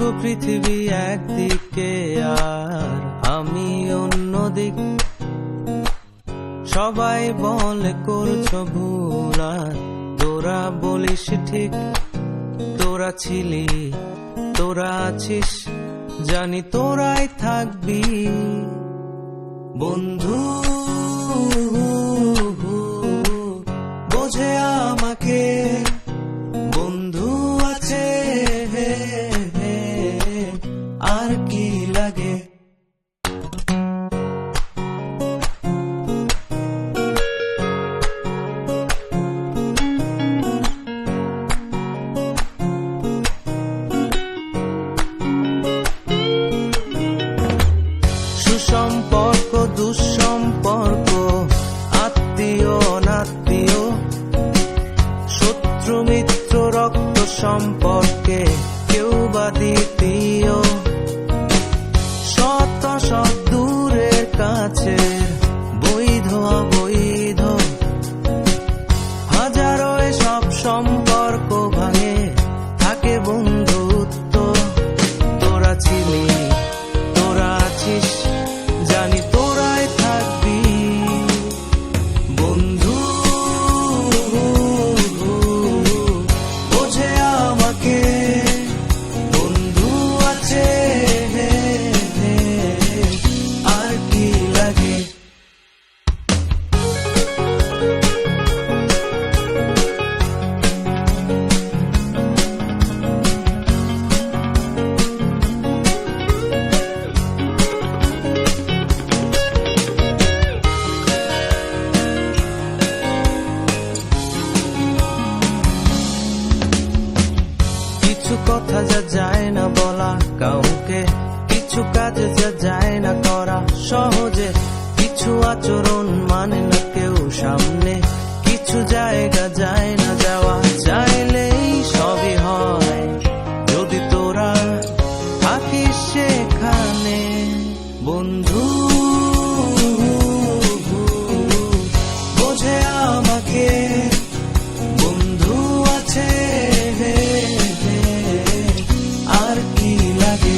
পুরো পৃথিবী একদিকে আর আমি অন্যদিক। সবাই বলে করছো ভুল আর তোরা বলিস ঠিক। তোরা ছিলি, তোরা আছিস, জানি তোরাই থাকবি বন্ধু। বোঝে আমাকে বন্ধু আছে, আর কি লাগে। সুসম্পর্ক দুঃসম্পর্ক, আত্মীয় অনাত্মীয়, শত্রু মিত্র রক্ত সম্পর্কে কেউ বা দ্বিতীয়। শত শত দূরের কাছে, বৈধ অবৈধ, হাজারো সব সম্পর্ক ভাঙে, থাকে বন্ধুত্ব। তোরা ছিলি, তোরা আছিস, জানি তোরাই থাকবি বন্ধু। বোঝে আমাকে বন্ধু আছে, আর কি লাগে। কিছু কথা যা যায় না বলা কাউকে, কিছু কাজ যা যায় না করা সহজে, কিছু আচরণ মানে না কেউ সামনে, কিছু জায়গা যায় না যাওয়া, চাইলেই সবই হয় যদি তোরা থাকিস সেখানে বন্ধু। বোঝে আমাকে বন্ধু আছে, আর কি লাগে।